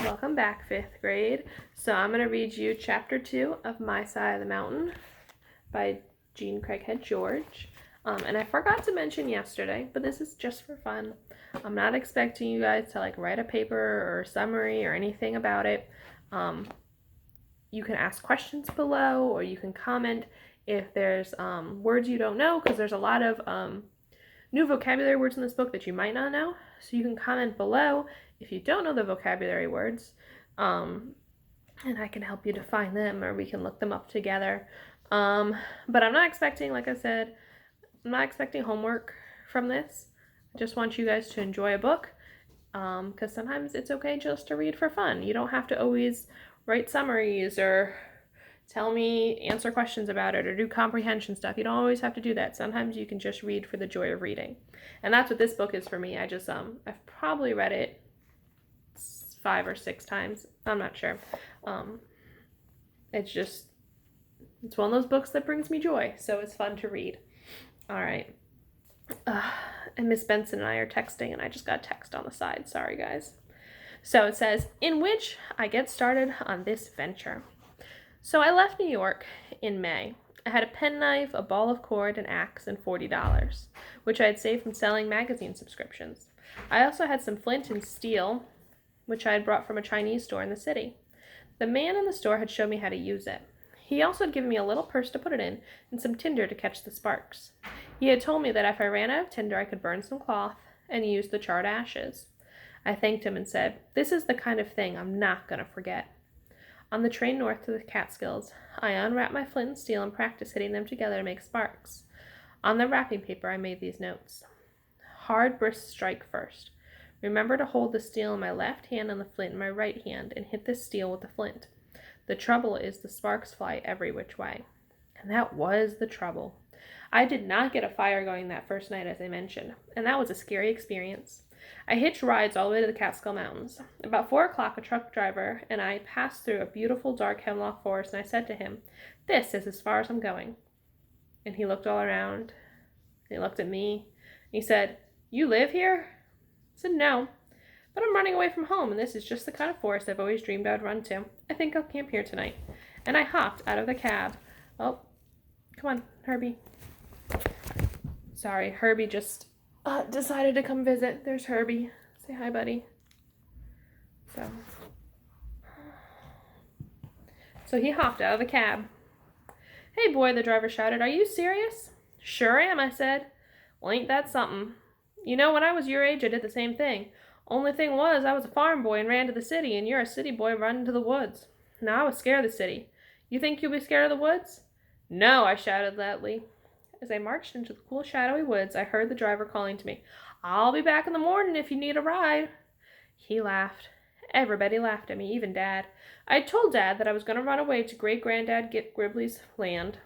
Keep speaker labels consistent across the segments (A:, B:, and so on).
A: Welcome back, 5th grade. So I'm going to read you Chapter 2 of My Side of the Mountain by Jean Craighead George. And I forgot to mention yesterday, but this is just for fun. I'm not expecting you guys to write a paper or a summary or anything about it. You can ask questions below, or you can comment if there's words you don't know, because there's a lot of new vocabulary words in this book that you might not know. So you can comment below if you don't know the vocabulary words, and I can help you define them, or we can look them up together. But I'm not expecting, like I said, I'm not expecting homework from this. I just want you guys to enjoy a book, because sometimes it's okay just to read for fun. You don't have to always write summaries or answer questions about it or do comprehension stuff. You don't always have to do that. Sometimes you can just read for the joy of reading. And that's what this book is for me. I've probably read it 5 or 6 times. I'm not sure. It's one of those books that brings me joy, so it's fun to read. All right. And Miss Benson and I are texting, and I just got a text on the side. Sorry, guys. So it says, in which I get started on this venture. So I left New York in May. I had a penknife, a ball of cord, an axe, and $40, which I had saved from selling magazine subscriptions. I also had some flint and steel, which I had brought from a Chinese store in the city. The man in the store had shown me how to use it. He also had given me a little purse to put it in and some tinder to catch the sparks. He had told me that if I ran out of tinder, I could burn some cloth and use the charred ashes. I thanked him and said, "This is the kind of thing I'm not going to forget." On the train north to the Catskills, I unwrapped my flint and steel and practiced hitting them together to make sparks. On the wrapping paper, I made these notes. Hard, brisk strike first. Remember to hold the steel in my left hand and the flint in my right hand, and hit the steel with the flint. The trouble is the sparks fly every which way. And that was the trouble. I did not get a fire going that first night, as I mentioned, and that was a scary experience. I hitched rides all the way to the Catskill Mountains. About 4 o'clock, a truck driver and I passed through a beautiful dark hemlock forest, and I said to him, "This is as far as I'm going." And he looked all around. He looked at me. He said, "You live here?" I said, "No, but I'm running away from home, and this is just the kind of forest I've always dreamed I'd run to. I think I'll camp here tonight." And I hopped out of the cab. Oh, come on, Herbie. Sorry, Herbie just decided to come visit. There's Herbie. Say hi, buddy. So he hopped out of the cab. "Hey, boy," the driver shouted. "Are you serious?" "Sure am," I said. "Well, ain't that something? You know, when I was your age, I did the same thing. Only thing was, I was a farm boy and ran to the city, and you're a city boy running to the woods. Now, I was scared of the city. You think you'll be scared of the woods?" "No," I shouted loudly. As I marched into the cool, shadowy woods, I heard the driver calling to me, "I'll be back in the morning if you need a ride." He laughed. Everybody laughed at me, even Dad. I told Dad that I was going to run away to Great-Granddad Gribley's land.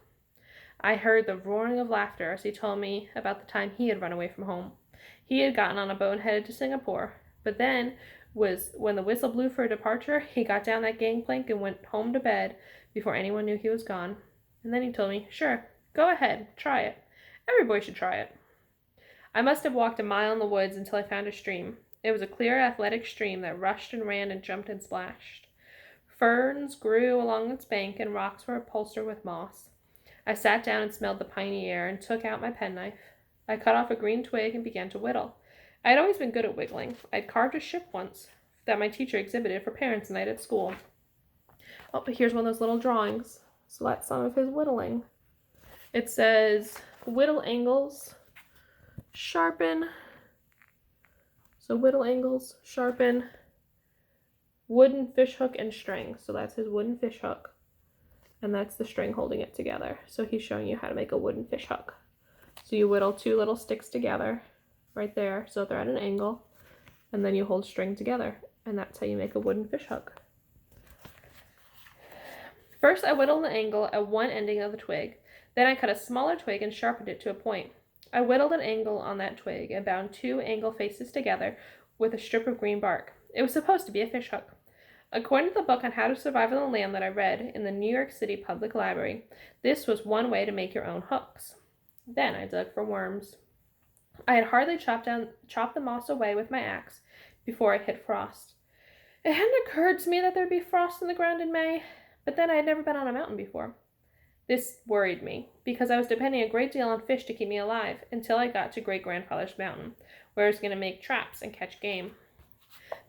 A: I heard the roaring of laughter as he told me about the time he had run away from home. He had gotten on a boat and headed to Singapore, but then when the whistle blew for departure, he got down that gangplank and went home to bed before anyone knew he was gone. And then he told me, "Sure, go ahead, try it. Every boy should try it." I must have walked a mile in the woods until I found a stream. It was a clear, athletic stream that rushed and ran and jumped and splashed. Ferns grew along its bank, and rocks were upholstered with moss. I sat down and smelled the piney air and took out my penknife. I cut off a green twig and began to whittle. I had always been good at whittling. I'd carved a ship once that my teacher exhibited for parents' night at school. Oh, but here's one of those little drawings. So that's some of his whittling. It says, "Whittle angles, sharpen." So whittle angles, sharpen, wooden fish hook and string. So that's his wooden fish hook. And that's the string holding it together. So he's showing you how to make a wooden fish hook. So you whittle 2 little sticks together right there, so they're at an angle. And then you hold string together. And that's how you make a wooden fish hook. First, I whittled an angle at one ending of the twig. Then I cut a smaller twig and sharpened it to a point. I whittled an angle on that twig and bound 2 angle faces together with a strip of green bark. It was supposed to be a fish hook. According to the book on how to survive on the land that I read in the New York City Public Library, this was one way to make your own hooks. Then I dug for worms. I had hardly chopped the moss away with my axe before it hit frost. It hadn't occurred to me that there'd be frost in the ground in May, but then I had never been on a mountain before. This worried me, because I was depending a great deal on fish to keep me alive until I got to Great Grandfather's Mountain, where I was going to make traps and catch game.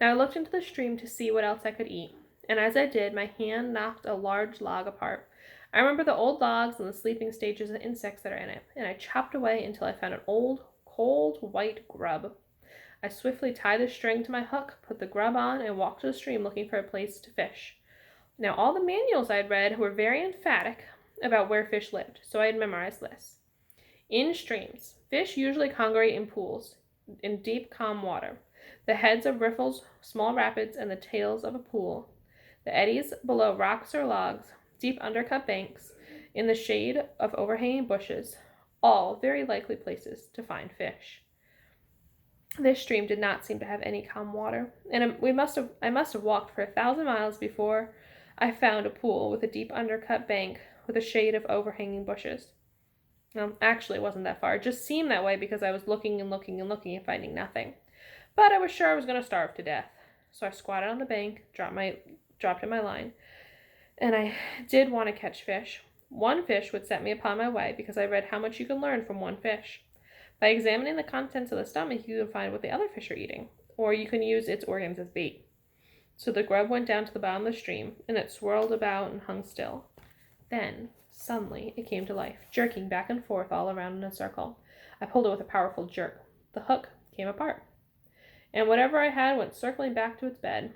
A: Now I looked into the stream to see what else I could eat, and as I did, my hand knocked a large log apart. I remember the old logs and the sleeping stages and insects that are in it, and I chopped away until I found an old, cold, white grub. I swiftly tied the string to my hook, put the grub on, and walked to the stream looking for a place to fish. Now, all the manuals I'd read were very emphatic about where fish lived, so I had memorized this. In streams, fish usually congregate in pools, in deep, calm water. The heads of riffles, small rapids, and the tails of a pool. The eddies below rocks or logs, deep undercut banks, in the shade of overhanging bushes, all very likely places to find fish. This stream did not seem to have any calm water, and I must have walked for 1,000 miles before I found a pool with a deep undercut bank with a shade of overhanging bushes. Well, actually, it wasn't that far. It just seemed that way because I was looking and looking and looking and finding nothing. But I was sure I was going to starve to death. So I squatted on the bank, dropped in my line, and I did want to catch fish. One fish would set me upon my way because I read how much you can learn from one fish. By examining the contents of the stomach, you can find what the other fish are eating, or you can use its organs as bait. So the grub went down to the bottom of the stream, and it swirled about and hung still. Then, suddenly, it came to life, jerking back and forth all around in a circle. I pulled it with a powerful jerk. The hook came apart, and whatever I had went circling back to its bed.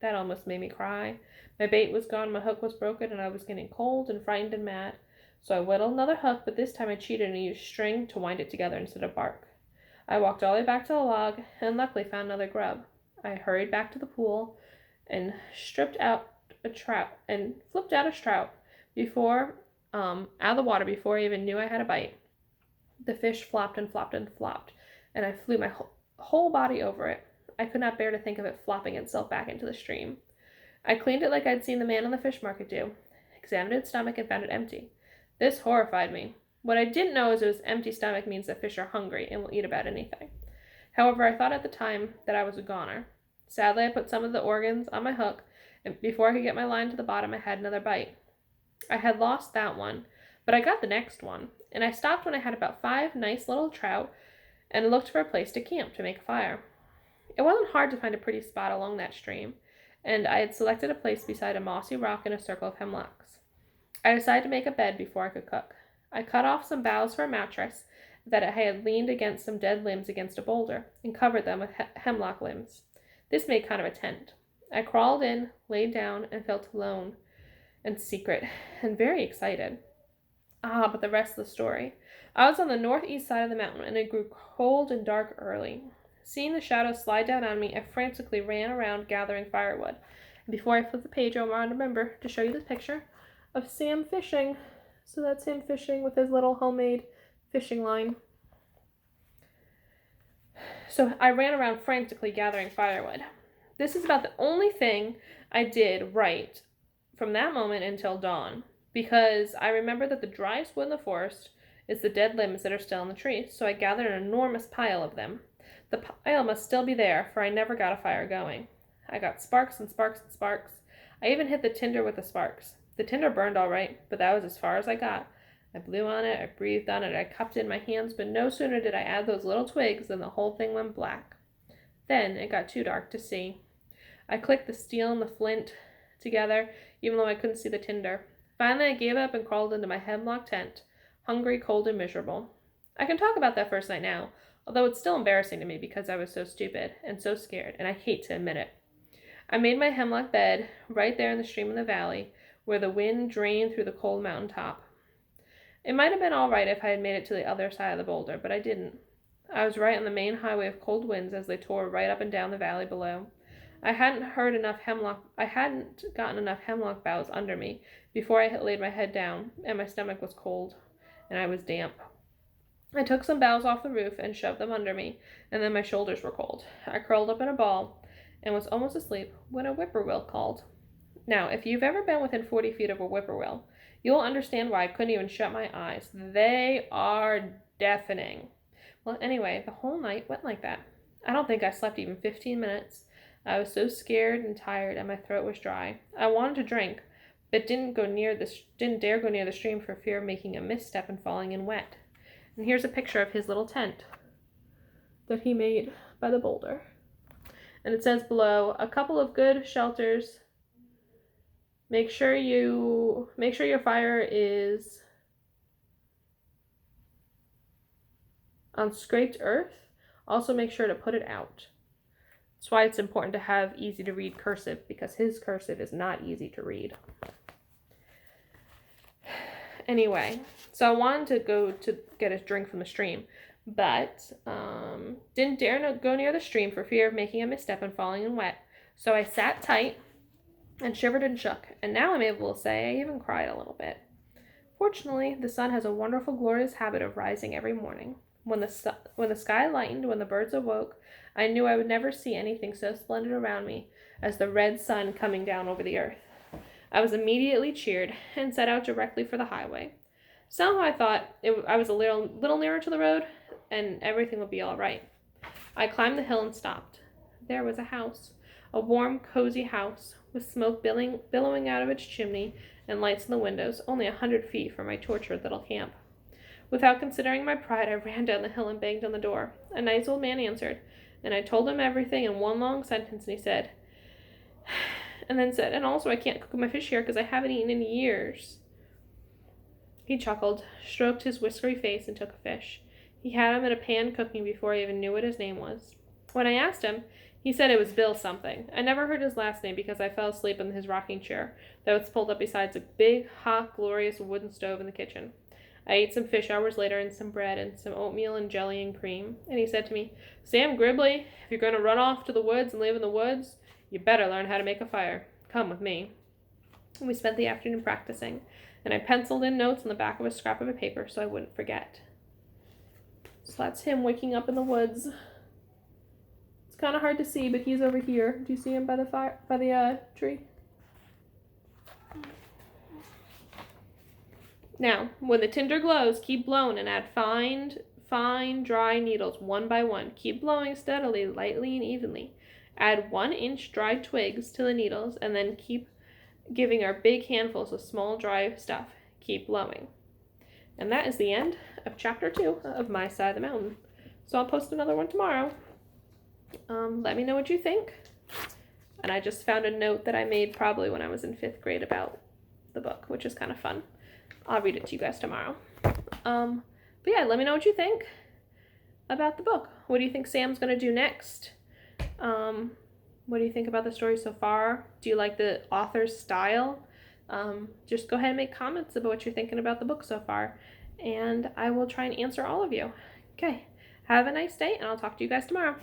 A: That almost made me cry. My bait was gone, my hook was broken, and I was getting cold and frightened and mad. So I whittled another hook, but this time I cheated and used string to wind it together instead of bark. I walked all the way back to the log, and luckily found another grub. I hurried back to the pool, and flipped out a trout before out of the water before I even knew I had a bite. The fish flopped and flopped and flopped, and I flew my whole body over it. I could not bear to think of it flopping itself back into the stream. I cleaned it like I'd seen the man on the fish market do, examined its stomach, and found it empty. This horrified me. What I didn't know is that empty stomach means that fish are hungry and will eat about anything. However, I thought at the time that I was a goner. Sadly, I put some of the organs on my hook, and before I could get my line to the bottom, I had another bite. I had lost that one, but I got the next one, and I stopped when I had about 5 nice little trout and looked for a place to camp to make a fire. It wasn't hard to find a pretty spot along that stream, and I had selected a place beside a mossy rock in a circle of hemlocks. I decided to make a bed before I could cook. I cut off some boughs for a mattress that I had leaned against some dead limbs against a boulder, and covered them with hemlock limbs. This made kind of a tent. I crawled in, laid down, and felt alone and secret, and very excited. Ah, but the rest of the story. I was on the northeast side of the mountain, and it grew cold and dark early. Seeing the shadows slide down on me, I frantically ran around gathering firewood. And before I flip the page, I want to remember to show you this picture of Sam fishing. So that's him fishing with his little homemade fishing line. So I ran around frantically gathering firewood. This is about the only thing I did right from that moment until dawn, because I remember that the driest wood in the forest is the dead limbs that are still in the trees, so I gathered an enormous pile of them. The pile must still be there, for I never got a fire going. I got sparks and sparks and sparks. I even hit the tinder with the sparks. The tinder burned all right, but that was as far as I got. I blew on it, I breathed on it, I cupped it in my hands, but no sooner did I add those little twigs than the whole thing went black. Then it got too dark to see. I clicked the steel and the flint together, even though I couldn't see the tinder. Finally, I gave up and crawled into my hemlock tent, hungry, cold, and miserable. I can talk about that first night now, although it's still embarrassing to me because I was so stupid and so scared, and I hate to admit it. I made my hemlock bed right there in the stream in the valley, where the wind drained through the cold mountain top. It might have been all right if I had made it to the other side of the boulder, but I didn't. I was right on the main highway of cold winds as they tore right up and down the valley below. I hadn't gotten enough hemlock boughs under me before I had laid my head down, and my stomach was cold, and I was damp. I took some boughs off the roof and shoved them under me, and then my shoulders were cold. I curled up in a ball and was almost asleep when a whippoorwill called. Now, if you've ever been within 40 feet of a whippoorwill, you'll understand why I couldn't even shut my eyes. They are deafening. Well, anyway, the whole night went like that. I don't think I slept even 15 minutes. I was so scared and tired, and my throat was dry. I wanted to drink, but didn't dare go near the stream for fear of making a misstep and falling in wet. And here's a picture of his little tent that he made by the boulder. And it says below, a couple of good shelters. Make sure your fire is on scraped earth. Also make sure to put it out. That's why it's important to have easy to read cursive, because his cursive is not easy to read. Anyway, so I wanted to go to get a drink from the stream, but didn't dare go near the stream for fear of making a misstep and falling in wet. So I sat tight and shivered and shook, and now I'm able to say I even cried a little bit. Fortunately, the sun has a wonderful, glorious habit of rising every morning. When the sky lightened, when the birds awoke, I knew I would never see anything so splendid around me as the red sun coming down over the earth. I was immediately cheered and set out directly for the highway. Somehow I thought I was a little nearer to the road and everything would be all right. I climbed the hill and stopped. There was a house, a warm, cozy house, with smoke billowing out of its chimney and lights in the windows, only 100 feet from my tortured little camp. Without considering my pride, I ran down the hill and banged on the door. A nice old man answered, and I told him everything in one long sentence, and he said, and also I can't cook my fish here because I haven't eaten in years. He chuckled, stroked his whiskery face, and took a fish. He had him in a pan cooking before I even knew what his name was. When I asked him, he said it was Bill something. I never heard his last name because I fell asleep in his rocking chair that was pulled up beside a big, hot, glorious wooden stove in the kitchen. I ate some fish hours later and some bread and some oatmeal and jelly and cream, and he said to me, Sam Gribley, if you're going to run off to the woods and live in the woods, you better learn how to make a fire. Come with me. And we spent the afternoon practicing, and I penciled in notes on the back of a scrap of paper so I wouldn't forget. So that's him waking up in the woods. It's kind of hard to see, but he's over here. Do you see him by the tree? Now, when the tinder glows, keep blowing and add fine, dry needles one by one. Keep blowing steadily, lightly, and evenly. Add 1-inch dry twigs to the needles, and then keep giving our big handfuls of small, dry stuff. Keep blowing. And that is the end of chapter 2 of My Side of the Mountain. So I'll post another one tomorrow. Let me know what you think. And I just found a note that I made probably when I was in 5th grade about the book, which is kind of fun. I'll read it to you guys tomorrow. But yeah, let me know what you think about the book. What do you think Sam's going to do next? What do you think about the story so far? Do you like the author's style? Just go ahead and make comments about what you're thinking about the book so far, and I will try and answer all of you. Okay, have a nice day, and I'll talk to you guys tomorrow.